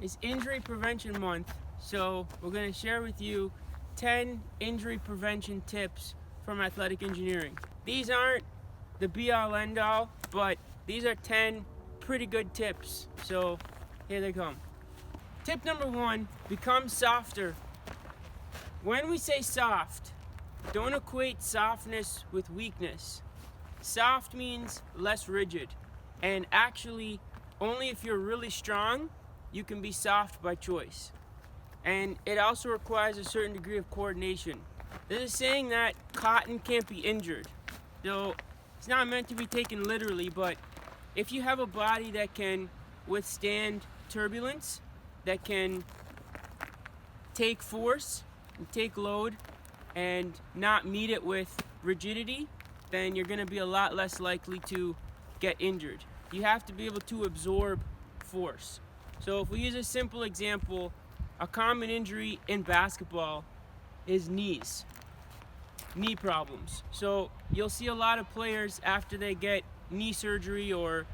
is Injury Prevention Month, so we're going to share with you 10 injury prevention tips from athletic engineering. These aren't the be-all end-all, but these are 10 pretty good tips, so here they come. Tip number 1, become softer. When we say soft, don't equate softness with weakness. Soft means less rigid, and actually only if you're really strong you can be soft by choice. And it also requires a certain degree of coordination. This is saying that cotton can't be injured. Though it's not meant to be taken literally, but if you have a body that can withstand turbulence, that can take force and take load and not meet it with rigidity, then you're going to be a lot less likely to get injured. You have to be able to absorb force. So if we use a simple example, a common injury in basketball is knee problems. So you'll see a lot of players after they get knee surgery or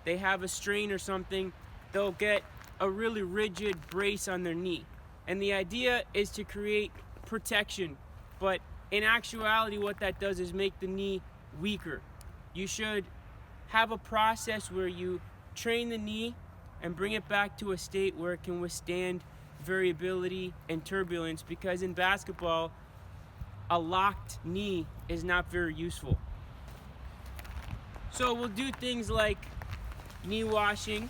they have a strain or something, they'll get a really rigid brace on their knee. And the idea is to create protection, but in actuality what that does is make the knee weaker. You should have a process where you train the knee and bring it back to a state where it can withstand variability and turbulence, because in basketball a locked knee is not very useful. So we'll do things like knee washing.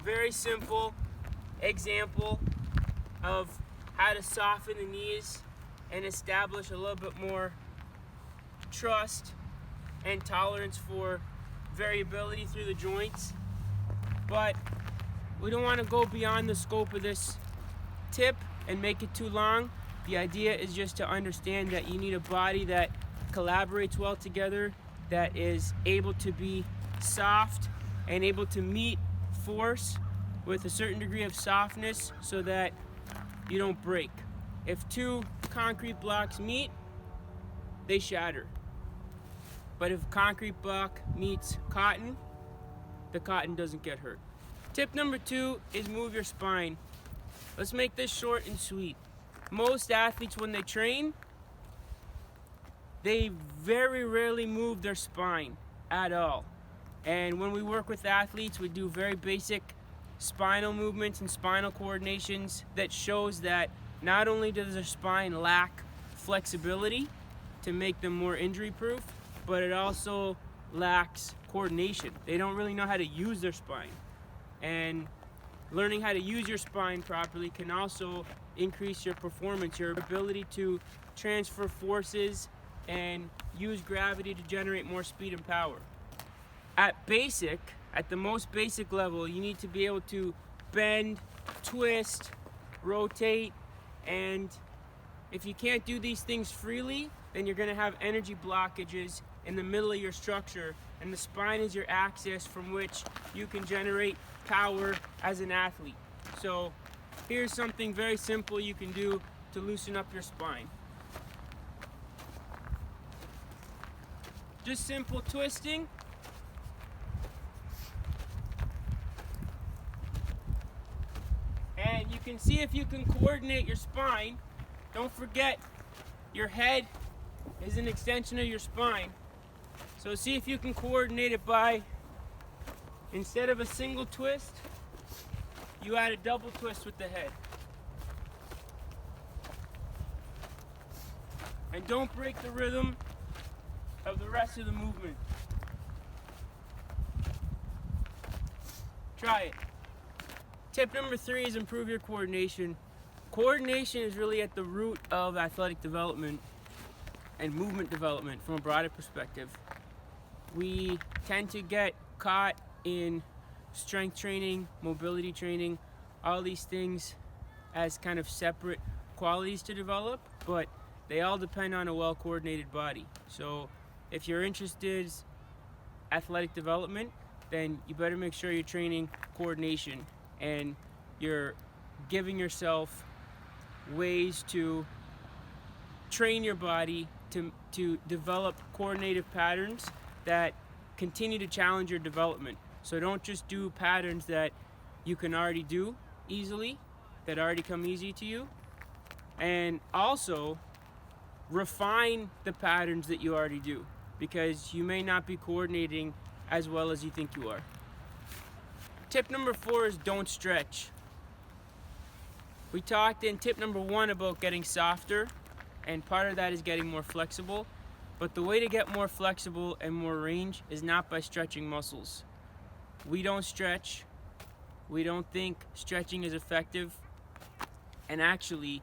Very simple example of how to soften the knees and establish a little bit more trust and tolerance for variability through the joints. But we don't want to go beyond the scope of this tip and make it too long. The idea is just to understand that you need a body that collaborates well together, that is able to be soft and able to meet force with a certain degree of softness so that you don't break. If two concrete blocks meet, they shatter. But if concrete block meets cotton, the cotton doesn't get hurt. Tip number 2 is move your spine. Let's make this short and sweet. Most athletes, when they train, they very rarely move their spine at all. And when we work with athletes, we do very basic spinal movements and spinal coordinations that shows that not only does their spine lack flexibility to make them more injury proof, but it also lacks coordination. They don't really know how to use their spine. And learning how to use your spine properly can also increase your performance, your ability to transfer forces and use gravity to generate more speed and power. At the most basic level, you need to be able to bend, twist, rotate, and if you can't do these things freely, then you're going to have energy blockages in the middle of your structure, and the spine is your axis from which you can generate power as an athlete. So here's something very simple you can do to loosen up your spine. Just simple twisting. And you can see if you can coordinate your spine. Don't forget, your head is an extension of your spine. So see if you can coordinate it by, instead of a single twist, you add a double twist with the head. And don't break the rhythm of the rest of the movement. Try it. Tip number 3 is improve your coordination. Coordination is really at the root of athletic development and movement development from a broader perspective. We tend to get caught in strength training, mobility training, all these things as kind of separate qualities to develop, but they all depend on a well-coordinated body. So if you're interested in athletic development, then you better make sure you're training coordination and you're giving yourself ways to train your body to develop coordinative patterns that continue to challenge your development. So don't just do patterns that you can already do easily, that already come easy to you. And also refine the patterns that you already do, because you may not be coordinating as well as you think you are. Tip number 4 is don't stretch. We talked in tip number 1 about getting softer, and part of that is getting more flexible. But the way to get more flexible and more range is not by stretching muscles. We don't stretch. We don't think stretching is effective. And actually,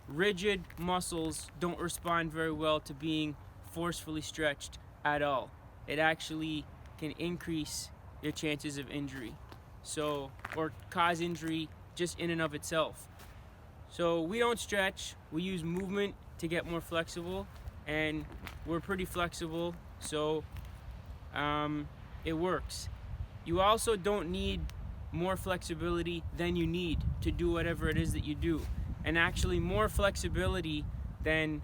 rigid muscles don't respond very well to being forcefully stretched at all. It actually can increase your chances of injury, or cause injury just in and of itself. So we don't stretch, we use movement to get more flexible, and we're pretty flexible, so it works. You also don't need more flexibility than you need to do whatever it is that you do. And actually more flexibility than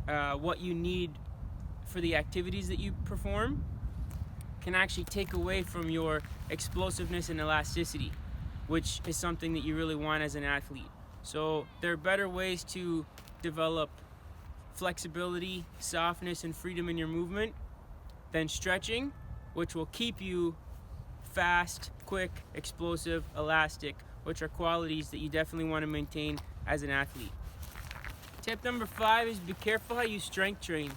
what you need for the activities that you perform can actually take away from your explosiveness and elasticity, which is something that you really want as an athlete. So there are better ways to develop flexibility, softness, and freedom in your movement than stretching, which will keep you fast, quick, explosive, elastic, which are qualities that you definitely want to maintain as an athlete. Tip number 5 is be careful how you strength train.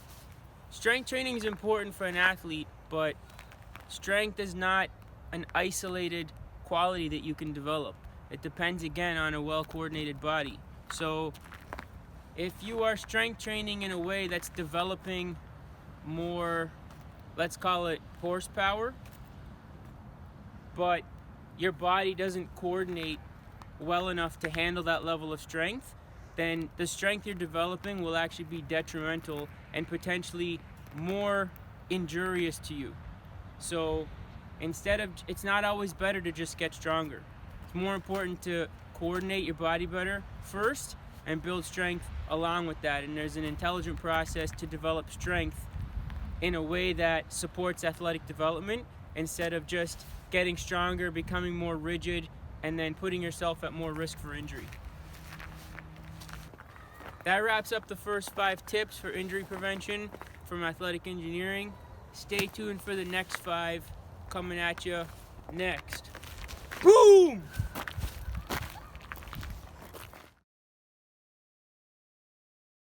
Strength training is important for an athlete, but strength is not an isolated quality that you can develop. It depends again on a well-coordinated body. So if you are strength training in a way that's developing more, let's call it horsepower, but your body doesn't coordinate well enough to handle that level of strength, then the strength you're developing will actually be detrimental and potentially more injurious to you. So it's not always better to just get stronger. It's more important to coordinate your body better first and build strength along with that. And there's an intelligent process to develop strength in a way that supports athletic development instead of just getting stronger, becoming more rigid, and then putting yourself at more risk for injury. That wraps up the first 5 tips for injury prevention from athletic engineering. Stay tuned for the next 5 coming at you next. Boom!